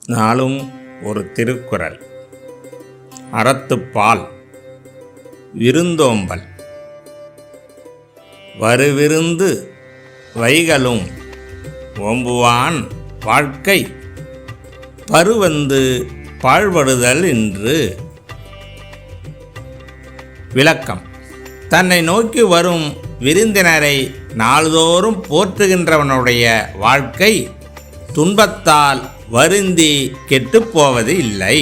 நாளும் ஒரு திருக்குறள். அறத்துப்பால். விருந்தோம்பல். வருவிருந்து வைகளும் ஓம்புவான் வாழ்க்கை பருவந்து பாழ்படுதல் என்று. விளக்கம். தன்னை நோக்கி வரும் விருந்தினரை நாள்தோறும் போற்றுகின்றவனுடைய வாழ்க்கை துன்பத்தால் வருந்தி கெட்டுப்போவது இல்லை.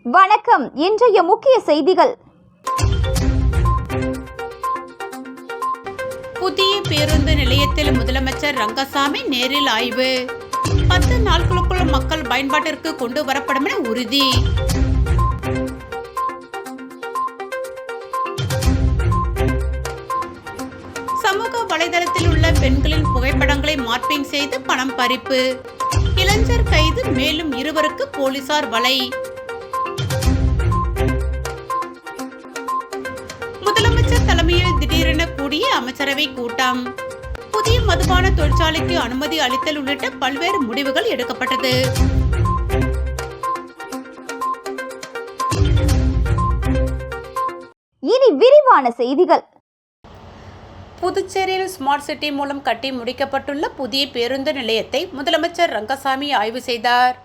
வணக்கம். இன்றைய முக்கிய செய்திகள். புதிய பேருந்து நிலையத்தில் முதலமைச்சர் ரங்கசாமி நேரில் ஆய்வு. 10 நாட்களுக்குள் மக்கள் பயன்பாட்டிற்கு கொண்டு வரப்படும் என உறுதி. சமூக வலைதளத்தில் உள்ள பெண்களின் புகைப்படங்களை மார்பிங் செய்து பணம் பறிப்பு. இளைஞர் கைது, மேலும் 2 போலீசார் வலை. முதலமைச்சர் தலைமையில் திடீரென கூடிய அமைச்சரவை கூட்டம். புதிய மதுபான தொழிற்சாலைக்கு அனுமதி அளித்தல் உள்ளிட்ட பல்வேறு முடிவுகள் எடுக்கப்பட்டது. இனி விரிவான செய்திகள். புதுச்சேரியில் ஸ்மார்ட் சிட்டி மூலம் கட்டி முடிக்கப்பட்டுள்ள புதிய பேருந்து நிலையத்தை முதலமைச்சர் ரங்கசாமி ஆய்வு செய்தார்.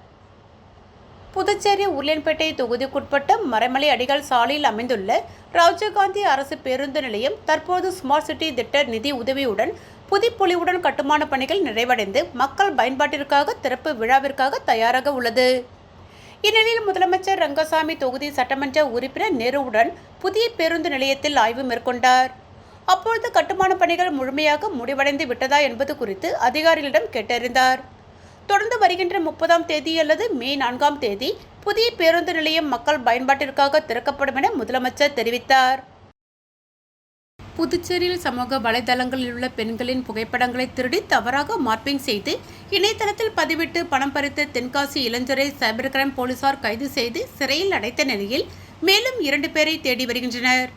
புதுச்சேரி உருளையன்பேட்டை தொகுதிக்குட்பட்ட மறைமலை அடிகள் சாலையில் அமைந்துள்ள ராஜீவ்காந்தி அரசு பேருந்து நிலையம் தற்போது ஸ்மார்ட் சிட்டி திட்ட நிதி உதவியுடன் புதுப்பொலிவுடன் கட்டுமான பணிகள் நிறைவடைந்து மக்கள் பயன்பாட்டிற்காக திறப்பு விழாவிற்காக தயாராக உள்ளது. இந்நிலையில் முதலமைச்சர் ரங்கசாமி தொகுதி சட்டமன்ற உறுப்பினர் நேருவுடன் புதிய பேருந்து நிலையத்தில் ஆய்வு மேற்கொண்டார். அப்பொழுது கட்டுமான பணிகள் முழுமையாக முடிவடைந்து விட்டதா என்பது குறித்து அதிகாரிகளிடம் கேட்டறிந்தார். தொடர்ந்து வருகின்ற 30ஆம் தேதி அல்லது மே 4ஆம் தேதி புதிய பேருந்து நிலையம் மக்கள் பயன்பாட்டிற்காக திறக்கப்படும் என முதலமைச்சர் தெரிவித்தார். புதுச்சேரியில் சமூக வலைதளங்களில் உள்ள பெண்களின் புகைப்படங்களை திருடி தவறாக மார்பிங் செய்து இணையதளத்தில் பதிவிட்டு பணம் பறித்த தென்காசி இளைஞரை சைபர் கிரைம் போலீசார் கைது செய்து சிறையில் அடைத்த நிலையில் மேலும் 2 பேரை தேடி வருகின்றனர்.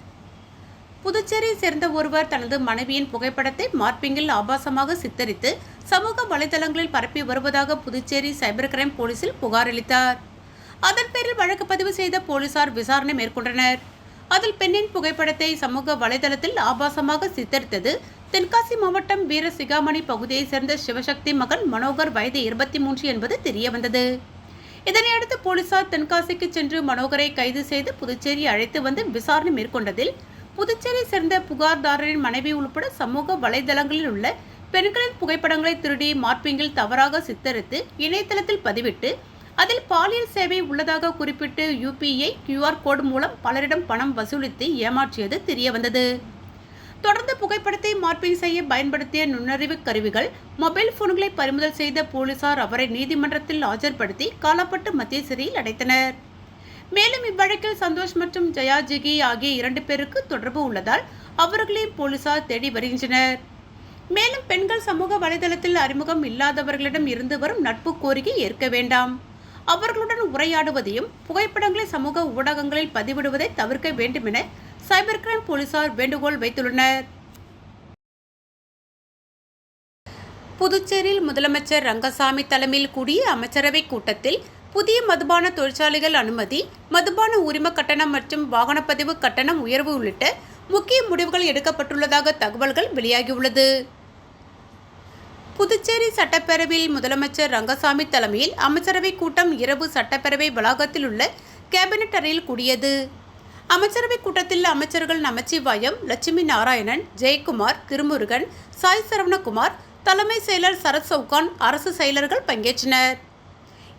புதுச்சேரியை சேர்ந்த ஒருவர் தனது மனைவியின் புகைப்படத்தை மார்பிங்கில் ஆபாசமாக சித்தரித்து சமூக வலைதளங்களில் பரப்பி வருவதாக புதுச்சேரி சைபர் கிரைம் போலீசில் புகார் அளித்தார். அதன் பேரில் வழக்கு பதிவு செய்த போலீசார் விசாரணை மேற்கொண்டனர். அதில் பெண்ணின் புகைப்படத்தை சமூக வலைதளத்தில் ஆபாசமாக சித்தரித்தது தென்காசி மாவட்டம் வீரசிகாமணி பகுதியைச் சேர்ந்த சிவசக்தி மகன் மனோகர், வயது 23 என்பது தெரியவந்தது. இதனையடுத்து போலீசார் தென்காசிக்கு சென்று மனோகரை கைது செய்து புதுச்சேரி அழைத்து வந்து விசாரணை மேற்கொண்டதில் புதுச்சேரியை சேர்ந்த புகார்தாரரின் மனைவி உள்பட சமூக வலைதளங்களில் உள்ள பெண்களின் புகைப்படங்களை திருடி மார்பிங்கில் தவறாக சித்தரித்து இணையதளத்தில் பதிவிட்டு அதில் பாலியல் சேவை உள்ளதாக குறிப்பிட்டு UPI QR கோடு மூலம் பலரிடம் பணம் வசூலித்து ஏமாற்றியது தெரியவந்தது. தொடர்ந்து புகைப்படத்தை மார்பிங் செய்ய பயன்படுத்திய நுண்ணறிவு கருவிகள், மொபைல் போன்களை பறிமுதல் செய்த போலீசார் அவரை நீதிமன்றத்தில் ஆஜர்படுத்தி காலாப்பட்டு மத்திய சிறையில் அடைத்தனர். மேலும் இவ்வழக்கில் சந்தோஷ் மற்றும் ஜெயா ஜிகி ஆகிய 2 பேருக்கு தொடர்பு உள்ளதால் அவர்களையும் போலீசார் தேடி வருகின்றனர். மேலும் பெண்கள் சமூக வலைதளத்தில் அறிமுகம் இல்லாதவர்களிடம் இருந்து வரும் நட்பு கோரிக்கை ஏற்க வேண்டாம், அவர்களுடன் உரையாடுவதையும் புகைப்படங்களை சமூக ஊடகங்களில் பதிவிடுவதை தவிர்க்க வேண்டும் என சைபர் கிரைம் போலீசார் வேண்டுகோள் வைத்துள்ளனர். புதுச்சேரியில் முதலமைச்சர் ரங்கசாமி தலைமையில் கூடிய அமைச்சரவை கூட்டத்தில் புதிய மதுபான தொழிற்சாலைகள் அனுமதி, மதுபான உரிம கட்டணம் மற்றும் வாகனப்பதிவு கட்டணம் உயர்வு உள்ளிட்ட முக்கிய முடிவுகள் எடுக்கப்பட்டுள்ளதாக தகவல்கள் வெளியாகியுள்ளது. புதுச்சேரி சட்டப்பேரவையில் முதலமைச்சர் ரங்கசாமி தலைமையில் அமைச்சரவை கூட்டம் இரவு சட்டப்பேரவை வளாகத்தில் உள்ள கேபினெட் அறையில் கூடியது. அமைச்சரவை கூட்டத்தில் அமைச்சர்கள் நமச்சிவாயம், லட்சுமி நாராயணன், ஜெயக்குமார், திருமுருகன், சாய் சரவணகுமார், தலைமை செயலர் சரத் சவுகான், அரசு செயலர்கள் பங்கேற்றனர்.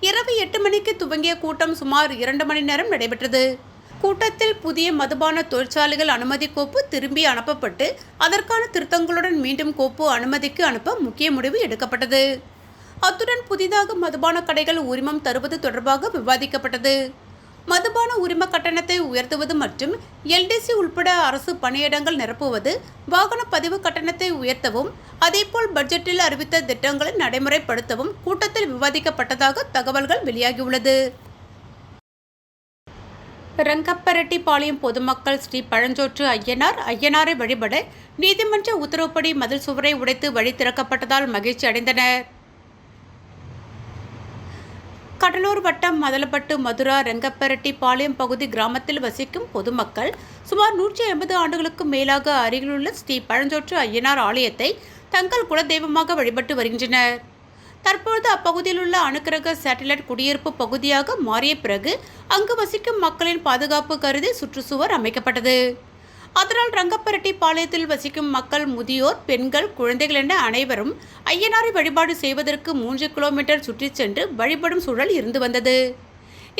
இரவு 8 மணிக்கு துவங்கிய கூட்டம் சுமார் 2 மணி நேரம் நடைபெற்றது. கூட்டத்தில் புதிய மதுபான தொழிற்சாலைகள் அனுமதி கோப்பு திரும்பி அனுப்பப்பட்டு அதற்கான திருத்தங்களுடன் மீண்டும் கோப்பு அனுமதிக்கு அனுப்ப முக்கிய முடிவு எடுக்கப்பட்டது. அத்துடன் புதிதாக மதுபான கடைகள் உரிமம் தருவது தொடர்பாக விவாதிக்கப்பட்டது. மதுபான உரிம கட்டணத்தை உயர்த்துவது மற்றும் எல்டிசி உட்பட அரசு பணியிடங்கள் நிரப்புவது, வாகன பதிவு கட்டணத்தை உயர்த்தவும், அதேபோல் பட்ஜெட்டில் அறிவித்த திட்டங்களை நடைமுறைப்படுத்தவும் கூட்டத்தில் விவாதிக்கப்பட்டதாக தகவல்கள் வெளியாகியுள்ளது. ரங்கப்பரெட்டிப்பாளையம் பொதுமக்கள் ஸ்ரீ பழஞ்சோற்று ஐயனாரை வழிபட நீதிமன்ற உத்தரவுப்படி மதில் சுவரை உடைத்து வழி திறக்கப்பட்டதால் மகிழ்ச்சி அடைந்தனர். கடலூர் வட்டம் மதலப்பட்டு மதுரா ரங்கப்பரெட்டிப்பாளையம் பகுதி கிராமத்தில் வசிக்கும் பொதுமக்கள் சுமார் 150 ஆண்டுகளுக்கு மேலாக அருகிலுள்ள ஸ்ரீ பழஞ்சோற்று ஐயனார் ஆலயத்தை தங்கள் குலதெய்வமாக வழிபட்டு வருகின்றனர். தற்பொழுது அப்பகுதியில் உள்ள அணுக்கிரக சேட்டலைட் குடியிருப்பு பகுதியாக மாறிய பிறகு அங்கு வசிக்கும் மக்களின் பாதுகாப்பு கருதி சுற்றுச்சுவர் அமைக்கப்பட்டது. அதனால் ரங்கப்பரெட்டிப்பாளையத்தில் வசிக்கும் மக்கள், முதியோர், பெண்கள், குழந்தைகள் என அனைவரும் ஐயனாரை வழிபாடு செய்வதற்கு 3 கிலோமீட்டர் சுற்றி சென்று வழிபடும் சூழல் இருந்து வந்தது.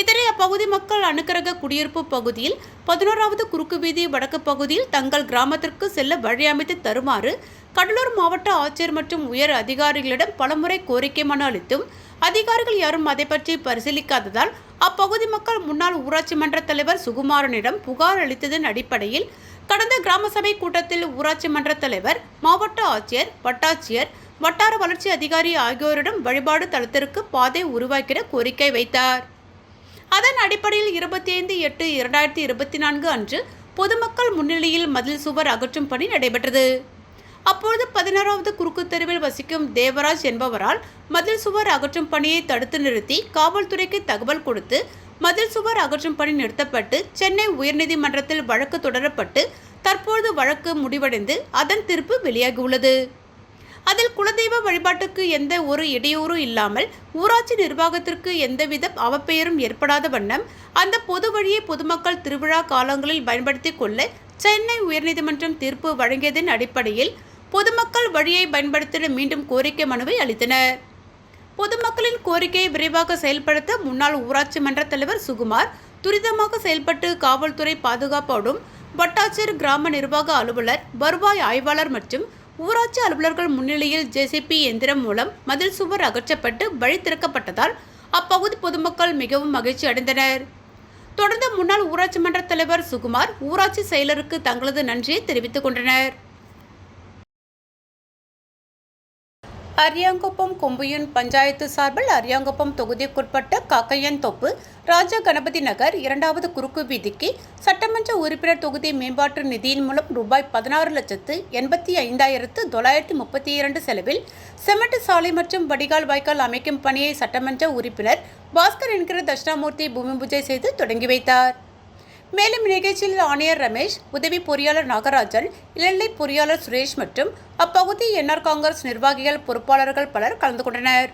இதனை அப்பகுதி மக்கள் அணுக்கிரக குடியிருப்பு பகுதியில் 11வது குறுக்கு வீதி வடக்கு பகுதியில் தங்கள் கிராமத்திற்கு செல்ல வழி அமைத்து தருமாறு கடலூர் மாவட்ட ஆட்சியர் மற்றும் உயர் அதிகாரிகளிடம் பலமுறை கோரிக்கை மனு அளித்தும் அதிகாரிகள் யாரும் அதை பற்றி பரிசீலிக்காததால் அப்பகுதி மக்கள் முன்னாள் ஊராட்சி மன்ற தலைவர் சுகுமாரனிடம் புகார் அளித்ததன் அடிப்படையில் கடந்த கிராம சபை கூட்டத்தில் ஊராட்சி மன்ற தலைவர், மாவட்ட ஆட்சியர், வட்டாட்சியர், வட்டார வளர்ச்சி அதிகாரி ஆகியோரிடம் வழிபாடு தளத்திற்கு பாதை உருவாக்கிட கோரிக்கை வைத்தார். அதன் அடிப்படையில் 25/8/2024 அன்று பொதுமக்கள் முன்னிலையில் மதில் சுவர் அகற்றும் பணி நடைபெற்றது. அப்பொழுது 16வது குறுக்கு தெருவில் வசிக்கும் தேவராஜ் என்பவரால் மதில் சுவர் அகற்றும் பணியை தடுத்து நிறுத்தி காவல்துறைக்கு தகவல் கொடுத்து மதில் சுவர் அகற்றும் பணி நிறுத்தப்பட்டு சென்னை உயர்நீதிமன்றத்தில் வழக்கு தொடரப்பட்டு தற்போது வழக்கு முடிவடைந்து அதன் தீர்ப்பு வெளியாகியுள்ளது. அதில் குலதெய்வ வழிபாட்டுக்கு எந்த ஒரு இடையூறும் இல்லாமல் ஊராட்சி நிர்வாகத்திற்கு எந்தவித அவப்பெயரும் ஏற்படாத வண்ணம் அந்த பொது வழியை பொதுமக்கள் திருவிழா காலங்களில் பயன்படுத்தி கொள்ள சென்னை உயர்நீதிமன்றம் தீர்ப்பு வழங்கியதன் அடிப்படையில் பொதுமக்கள் வழியை பயன்படுத்திட மீண்டும் கோரிக்கை மனுவை அளித்தனர். பொதுமக்களின் கோரிக்கையை விரைவாக செயல்படுத்த முன்னாள் ஊராட்சி மன்ற தலைவர் சுகுமார் துரிதமாக செயல்பட்டு காவல்துறை பாதுகாப்போடும் வட்டாட்சியர், கிராம நிர்வாக அலுவலர், வருவாய் ஆய்வாளர் மற்றும் ஊராட்சி அலுவலர்கள் முன்னிலையில் ஜேசிபி எந்திரம் மூலம் மதில் சுவர் அகற்றப்பட்டு வழி திறக்கப்பட்டதால் அப்பகுதி பொதுமக்கள் மிகவும் மகிழ்ச்சி அடைந்தனர். தொடர்ந்து முன்னாள் ஊராட்சி மன்ற தலைவர் சுகுமார், ஊராட்சி செயலருக்கு தங்களது நன்றியை தெரிவித்துக் கொண்டனர். அரியாங்குப்பம் கொம்புயூன் பஞ்சாயத்து சார்பில் அரியாங்குப்பம் தொகுதிக்குட்பட்ட காக்கையன்தோப்பு, ராஜா கணபதி நகர் 2வது குறுக்கு வீதிக்கு சட்டமன்ற உறுப்பினர் தொகுதி மேம்பாட்டு நிதியின் மூலம் ரூபாய் 16,85,932 செலவில் சிமெண்ட் சாலை மற்றும் வடிகால் வாய்க்கால் அமைக்கும் பணியை சட்டமன்ற உறுப்பினர் பாஸ்கர் என்கிற தட்சிணாமூர்த்தி பூமி பூஜை செய்து தொடங்கி வைத்தார். மேலும் நிகழ்ச்சியில் ஆணையர் ரமேஷ், உதவி பொறியாளர் நாகராஜன், இளநிலை பொறியாளர் சுரேஷ் மற்றும் அப்பகுதி என்ஆர் காங்கிரஸ் நிர்வாகிகள், பொறுப்பாளர்கள் பலர் கலந்து கொண்டனர்.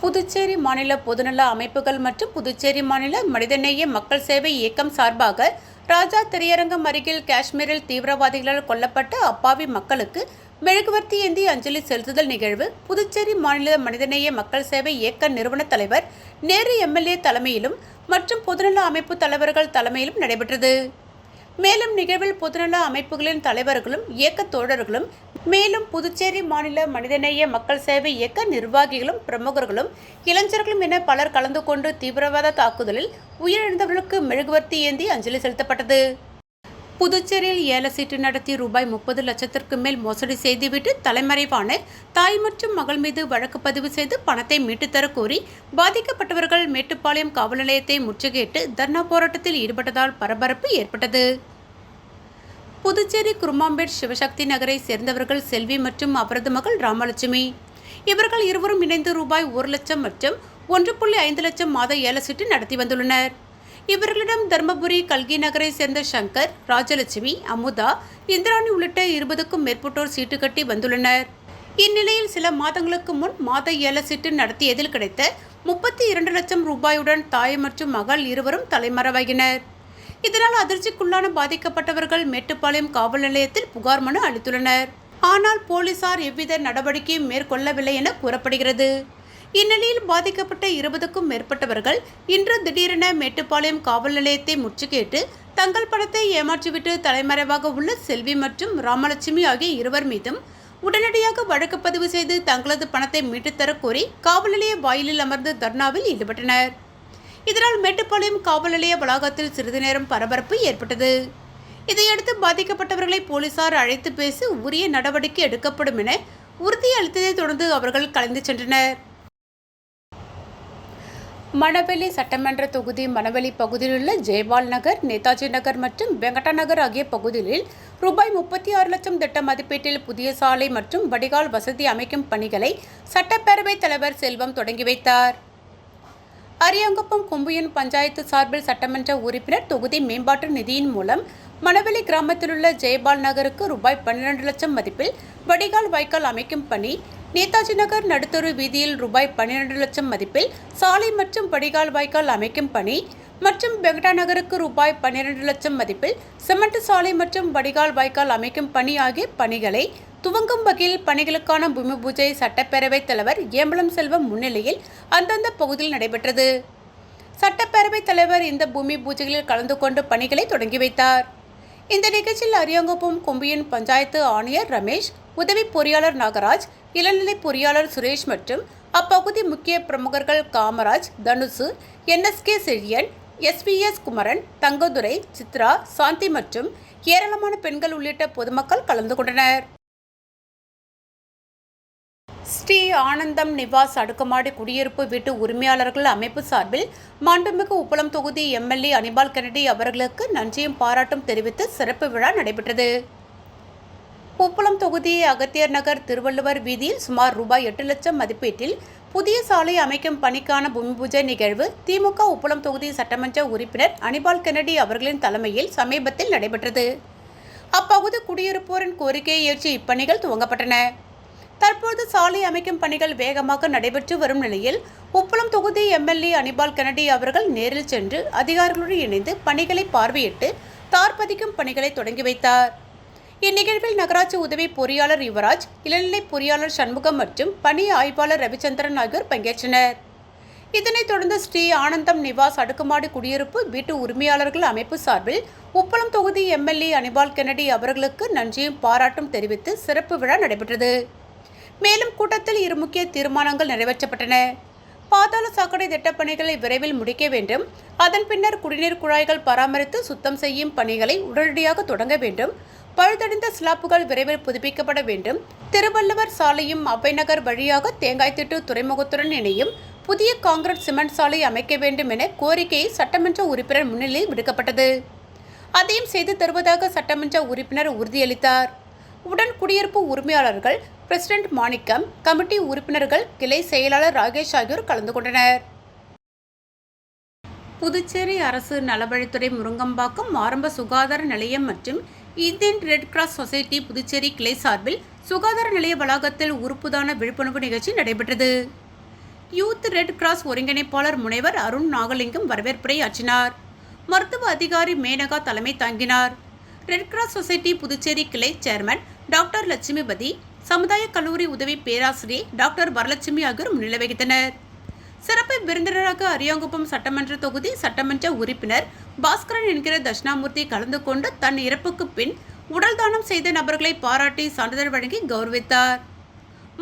புதுச்சேரி மாநில பொதுநல அமைப்புகள் மற்றும் புதுச்சேரி மாநில மனிதநேய மக்கள் சேவை இயக்கம் சார்பாக ராஜா திரையரங்கம் அருகில் காஷ்மீரில் தீவிரவாதிகளால் கொல்லப்பட்ட அப்பாவி மக்களுக்கு மெழுகுவர்த்தி ஏந்தி அஞ்சலி செலுத்துதல் நிகழ்வு புதுச்சேரி மாநில மனிதநேய மக்கள் சேவை இயக்க நிறுவன தலைவர் நேரு எம்எல்ஏ தலைமையிலும் மற்றும் பொதுநல அமைப்பு தலைவர்கள் தலைமையிலும் நடைபெற்றது. மேலும் நிகழ்வில் பொதுநல அமைப்புகளின் தலைவர்களும் இயக்க தோழர்களும் மேலும் புதுச்சேரி மாநில மனிதநேய மக்கள் சேவை இயக்க நிர்வாகிகளும் பிரமுகர்களும் இளைஞர்களும் என பலர் கலந்து கொண்டு தீவிரவாத தாக்குதலில் உயிரிழந்தவர்களுக்கு மெழுகுவர்த்தி ஏந்தி அஞ்சலி செலுத்தப்பட்டது. புதுச்சேரியில் ஏல சீட்டு நடத்தி ரூபாய் 30 லட்சத்திற்கு மேல் மோசடி செய்துவிட்டு தலைமறைவான தாய் மற்றும் மகள் மீது வழக்கு பதிவு செய்து பணத்தை மீட்டுத்தர கோரி பாதிக்கப்பட்டவர்கள் மேட்டுப்பாளையம் காவல் நிலையத்தை முற்றுகையிட்டு தர்ணா போராட்டத்தில் ஈடுபட்டதால் பரபரப்பு ஏற்பட்டது. புதுச்சேரி குருமாம்பேட் சிவசக்தி நகரை சேர்ந்தவர்கள் செல்வி மற்றும் அவரது மகள் ராமலட்சுமி. இவர்கள் இருவரும் இணைந்து ரூபாய் 1 லட்சம் மற்றும் 1.5 லட்சம் மாத ஏல சீட்டு நடத்தி வந்துள்ளனர். இவர்களிடம் தர்மபுரி, கல்கி நகரை சேர்ந்த சங்கர், ராஜலட்சுமி, அமுதா, இந்திராணி உள்ளிட்ட 20க்கும் மேற்பட்டோர் சீட்டு கட்டி வந்துள்ளனர். இந்நிலையில் சில மாதங்களுக்கு முன் மாத ஏல சீட்டு நடத்தியதில் கிடைத்த 32 லட்சம் ரூபாயுடன் தாய் மற்றும் மகள் இருவரும் தலைமறைவாகினர். இதனால் அதிர்ச்சிக்குள்ளான பாதிக்கப்பட்டவர்கள் மேட்டுப்பாளையம் காவல் நிலையத்தில் புகார் மனு அளித்துள்ளனர். ஆனால் போலீசார் எவ்வித நடவடிக்கையும் மேற்கொள்ளவில்லை என கூறப்படுகிறது. இந்நிலையில் பாதிக்கப்பட்ட 20க்கும் மேற்பட்டவர்கள் இன்று திடீரென மேட்டுப்பாளையம் காவல் நிலையத்தை முற்றுகையிட்டு தங்கள் பணத்தை ஏமாற்றிவிட்டு தலைமறைவாக உள்ள செல்வி மற்றும் ராமலட்சுமி ஆகிய இருவர் மீதும் உடனடியாக வழக்கு பதிவு செய்து தங்களது பணத்தை மீட்டுத்தர கோரி காவல் நிலைய வாயிலில் அமர்ந்து தர்ணாவில் ஈடுபட்டனர். இதனால் மேட்டுப்பாளையம் காவல் நிலைய வளாகத்தில் சிறிது நேரம் பரபரப்பு ஏற்பட்டது. இதையடுத்து பாதிக்கப்பட்டவர்களை போலீசார் அழைத்து பேசி உரிய நடவடிக்கை எடுக்கப்படும் என உறுதியளித்ததை தொடர்ந்து அவர்கள் கலைந்து சென்றனர். மணவெளி சட்டமன்ற தொகுதி மணவெளி பகுதியில் உள்ள ஜெயபால் நகர், நேதாஜி நகர் மற்றும் வெங்கடா நகர் ஆகிய பகுதிகளில் ரூபாய் 36 லட்சம் திட்ட மதிப்பீட்டில் புதிய சாலை மற்றும் வடிகால் வசதி அமைக்கும் பணிகளை சட்டப்பேரவைத் தலைவர் செல்வம் தொடங்கி வைத்தார். அரியாங்குப்பம் கொம்புயன் பஞ்சாயத்து சார்பில் சட்டமன்ற உறுப்பினர் தொகுதி மேம்பாட்டு நிதியின் மூலம் மணவெளி கிராமத்தில் உள்ள ஜெயபால் நகருக்கு ரூபாய் 12 லட்சம் மதிப்பில் வடிகால் வாய்க்கால் அமைக்கும் பணி, நேதாஜி நகர் நடுத்தரு வீதியில் ரூபாய் 12 லட்சம் மதிப்பில் சாலை மற்றும் வடிகால் வாய்க்கால் அமைக்கும் பணி மற்றும் வெங்கடா நகருக்கு ரூபாய் 12 லட்சம் மதிப்பில் சிமெண்ட் சாலை மற்றும் வடிகால் வாய்க்கால் அமைக்கும் பணி ஆகிய பணிகளை துவங்கும் வகையில் பணிகளுக்கான பூமி பூஜை சட்டப்பேரவைத் தலைவர் ஏம்பலம் செல்வம் முன்னிலையில் அந்தந்த பகுதியில் நடைபெற்றது. சட்டப்பேரவைத் தலைவர் இந்த பூமி பூஜைகளில் கலந்து கொண்டு பணிகளை தொடங்கி வைத்தார். இந்த நிகழ்ச்சியில் அரியாங்குப்பம் கொம்பியன் பஞ்சாயத்து ஆணையர் ரமேஷ், உதவி பொறியாளர் நாகராஜ், இளநிலை பொறியாளர் சுரேஷ் மற்றும் அப்பகுதி முக்கிய பிரமுகர்கள் காமராஜ், தனுசு, NSK செழியன், SVS குமரன், தங்கதுரை, சித்ரா, சாந்தி மற்றும் ஏராளமான பெண்கள் உள்ளிட்ட பொதுமக்கள் கலந்து கொண்டனர். ஸ்ரீ ஆனந்தம் நிவாஸ் அடுக்குமாடி குடியிருப்பு வீட்டு உரிமையாளர்கள் அமைப்பு சார்பில் மாண்புமிகு உப்பளம் தொகுதி MLA அனிபால் கென்னடி அவர்களுக்கு நன்றியும் பாராட்டும் தெரிவித்து சிறப்பு விழா நடைபெற்றது. உப்பளம் தொகுதி அகத்தியர் நகர் திருவள்ளுவர் வீதியில் சுமார் ரூபாய் 8 லட்சம் மதிப்பீட்டில் புதிய சாலை அமைக்கும் பணிக்கான பூமி பூஜை நிகழ்வு திமுக உப்பளம் தொகுதி சட்டமன்ற உறுப்பினர் அனிபால் கென்னடி அவர்களின் தலைமையில் சமீபத்தில் நடைபெற்றது. அப்பகுதி குடியிருப்போரின் கோரிக்கையை ஏற்று இப்பணிகள் துவங்கப்பட்டன. தற்போது சாலை அமைக்கும் பணிகள் வேகமாக நடைபெற்று வரும் நிலையில் உப்பளம் தொகுதி MLA அனிபால் கென்னடி அவர்கள் நேரில் சென்று அதிகாரிகளுடன் இணைந்து பணிகளை பார்வையிட்டு தார் பதிக்கும் பணிகளை தொடங்கி வைத்தார். இந்நிகழ்வில் நகராட்சி உதவி பொறியாளர் யுவராஜ், இளநிலை பொறியாளர் சண்முகம் மற்றும் பணி ஆய்வாளர் ரவிச்சந்திரன் ஆகியோர் பங்கேற்றனர். இதனைத் தொடர்ந்து ஸ்ரீ ஆனந்தம் நிவாஸ் அடுக்குமாடி குடியிருப்பு வீட்டு உரிமையாளர்கள் அமைப்பு சார்பில் உப்பளம் தொகுதி MLA அனிபால் கென்னடி அவர்களுக்கு நன்றியும் பாராட்டும் தெரிவித்து சிறப்பு விழா நடைபெற்றது. மேலும் கூட்டத்தில் 2 முக்கிய தீர்மானங்கள் நிறைவேற்றப்பட்டன. பாதாள சாக்கடை திட்டப்பணிகளை விரைவில் முடிக்க வேண்டும். அதன் பின்னர் குடிநீர் குழாய்கள் பராமரித்து சுத்தம் செய்யும் பணிகளை உடனடியாக தொடங்க வேண்டும். பழுதடைந்த ஸ்லாப்புகள் விரைவில் புதுப்பிக்கப்பட வேண்டும். திருவள்ளுவர் சாலையும் அவ்வைநகர் வழியாக தேங்காய்த்திட்டு துறைமுகத்துடன் இணையும் புதிய காங்கிரீட் சிமெண்ட் சாலை அமைக்க வேண்டும் என கோரிக்கையை சட்டமன்ற உறுப்பினர் முன்னிலையில் விடுக்கப்பட்டது. அதையும் செய்து தருவதாக சட்டமன்ற உறுப்பினர் உறுதியளித்தார். உடன் குடியிருப்பு உரிமையாளர்கள், பிரசிடென்ட் மாணிக்கம், கமிட்டி உறுப்பினர்கள், கிளை செயலாளர் ராகேஷ் ஆகியோர் கலந்து கொண்டனர். புதுச்சேரி அரசு நலவழித்துறை முருங்கம்பாக்கம் ஆரம்ப சுகாதார நிலையம் மற்றும் Indian red cross society Puducherry கிளை சார்பில் சுகாதார நிலைய வளாகத்தில் உறுப்புதான விழிப்புணர்வு நிகழ்ச்சி நடைபெற்றது. யூத் ரெட் கிராஸ் ஒருங்கிணைப்பாளர் முனைவர் அருண் நாகலிங்கம் வரவேற்புரை ஆற்றினார். மருத்துவ அதிகாரி மேனகா தலைமை தாங்கினார். ரெட் கிராஸ் சொசைட்டி புதுச்சேரி கிளை சேர்மன் டாக்டர் லட்சுமிபதி, சமுதாய கல்லூரி உதவி பேராசிரியர் டாக்டர் வரலட்சுமி ஆகியோர் முன்னிலை வகித்தனர். சிறப்பு விருந்தினராக அரியாங்குப்பம் சட்டமன்ற தொகுதி சட்டமன்ற உறுப்பினர் பாஸ்கரன் என்கிற தட்சிணாமூர்த்தி கலந்து கொண்டு தன் இறப்புக்கு பின் உடல் தானம் செய்த நபர்களை பாராட்டி சான்றிதழ் வழங்கி கௌரவித்தார்.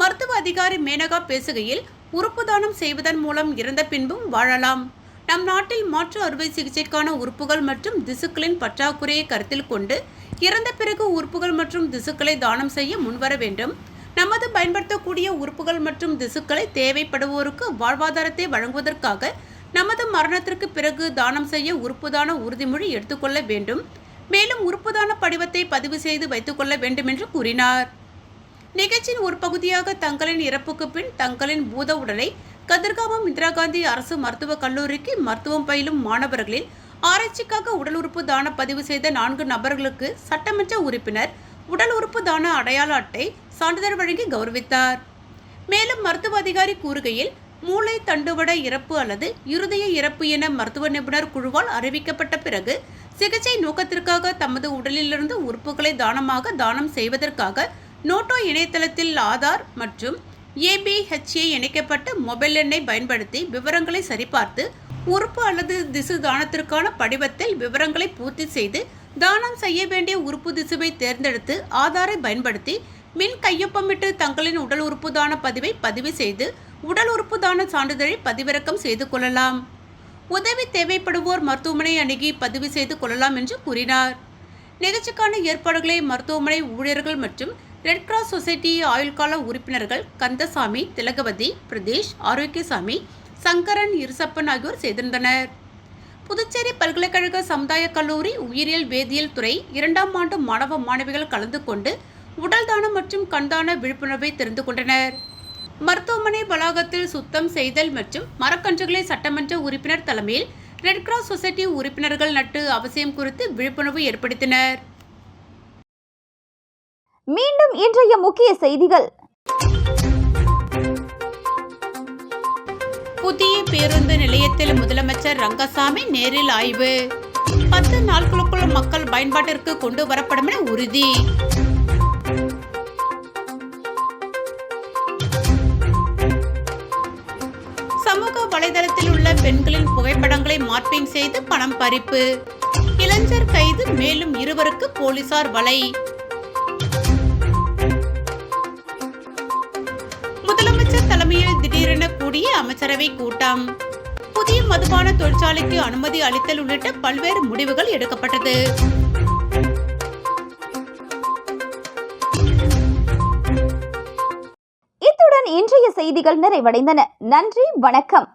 மருத்துவ அதிகாரி மேனகா பேசுகையில், உறுப்பு தானம் செய்வதன் மூலம் இறந்த பின்பும் வாழலாம். நம் நாட்டில் மாற்று அறுவை சிகிச்சைக்கான உறுப்புகள் மற்றும் திசுக்களின் பற்றாக்குறையை கருத்தில் கொண்டு இறந்த பிறகு உறுப்புகள் மற்றும் திசுக்களை தானம் செய்ய முன்வர வேண்டும். நமது பயன்படுத்தக்கூடிய உறுப்புகள் மற்றும் திசுக்களை தேவைப்படுவோருக்கு வாழ்வாதாரத்தை வழங்குவதற்காக நமது மரணத்திற்கு பிறகு தானம் செய்ய உறுப்புதான உறுதிமொழி எடுத்துக்கொள்ள வேண்டும். மேலும் உறுப்புதான படிவத்தை பதிவு செய்து வைத்துக் கொள்ள வேண்டும் என்று கூறினார். நிகழ்ச்சியின் ஒரு பகுதியாக தங்களின் இறப்புக்கு பின் தங்களின் பூத உடலை கதிர்காமம் இந்திரா காந்தி அரசு மருத்துவக் கல்லூரிக்கு மருத்துவம் பயிலும் மாணவர்களின் ஆராய்ச்சிக்காக உடல் உறுப்பு தான பதிவு செய்த 4 நபர்களுக்கு சட்டமன்ற உறுப்பினர் உடல் உறுப்பு தான அடையாள அட்டை சான்றிதழ் வழங்கி கௌரவித்தார். மேலும் மருத்துவ அதிகாரி கூறுகையில், மூளை தண்டுவட இறப்பு அல்லது இருதய இறப்பு என மருத்துவ நிபுணர் குழுவால் அறிவிக்கப்பட்ட பிறகு சிகிச்சை நோக்கத்திற்காக தமது உடலிலிருந்து உறுப்புகளை தானம் செய்வதற்காக நோட்டோ இணையதளத்தில் ஆதார் மற்றும் ABHA இணைக்கப்பட்ட மொபைல் எண்ணை பயன்படுத்தி விவரங்களை சரிபார்த்து உறுப்பு அல்லது திசு தானத்திற்கான படிவத்தில் விவரங்களை பூர்த்தி செய்து தானம் செய்ய வேண்டிய உறுப்பு திசுவை தேர்ந்தெடுத்து ஆதாரை பயன்படுத்தி மின் கையொப்பமிட்டு தங்களின் உடல் உறுப்பு தான பதிவை பதிவு செய்து உடல் உறுப்பு தான சான்றிதழை பதிவிறக்கம் செய்து கொள்ளலாம். உதவி தேவைப்படுவோர் மருத்துவமனை அணுகி பதிவு செய்து கொள்ளலாம் என்று கூறினார். நிகழ்ச்சிக்கான ஏற்பாடுகளை மருத்துவமனை ஊழியர்கள் மற்றும் ரெட் கிராஸ் சொசைட்டி ஆயுள்கால உறுப்பினர்கள் கந்தசாமி, திலகவதி, பிரதேஷ், ஆரோக்கியசாமி, சங்கரன், இருசப்பன் ஆகியோர் செய்திருந்தனர். புதுச்சேரி பல்கலைக்கழக சமுதாய கல்லூரி உயிரியல் வேதியியல் துறை 2ஆம் ஆண்டு மாணவ மாணவிகள் கலந்து கொண்டு உடல் தானம் மற்றும் கண்தான விழிப்புணர்வை தெரிந்து கொண்டனர். மருத்துவமனை வளாகத்தில் சுத்தம் செய்தல் மற்றும் மரக்கன்றுகளை சட்டமன்ற உறுப்பினர் தலைமையில் ரெட் கிராஸ் சொசைட்டி உறுப்பினர்கள் நட்டு அவசியம் குறித்து விழிப்புணர்வு ஏற்படுத்தினர். மீண்டும் இன்றைய முக்கிய செய்திகள். புதிய பேருந்து நிலையத்தில் முதலமைச்சர் ரங்கசாமி நேரில் ஆய்வு. 10 நாட்களுக்குள் மக்கள் பயன்பாட்டிற்கு கொண்டு வரப்படும் என உறுதி. சமூக வலைதளத்தில் உள்ள பெண்களின் புகைப்படங்களை மார்பிங் செய்து பணம் பறிப்பு. இளைஞர் கைது, மேலும் 2 போலீசார் வலை. முதலமைச்சர் தலைமையில் திடீரென கூடிய அமைச்சரவை கூட்டம். புதிய மதுபான தொழிற்சாலைக்கு அனுமதி அளித்தல் உள்ளிட்ட பல்வேறு முடிவுகள் எடுக்கப்பட்டது. இத்துடன் இன்றைய செய்திகள் நிறைவடைந்தன. நன்றி, வணக்கம்.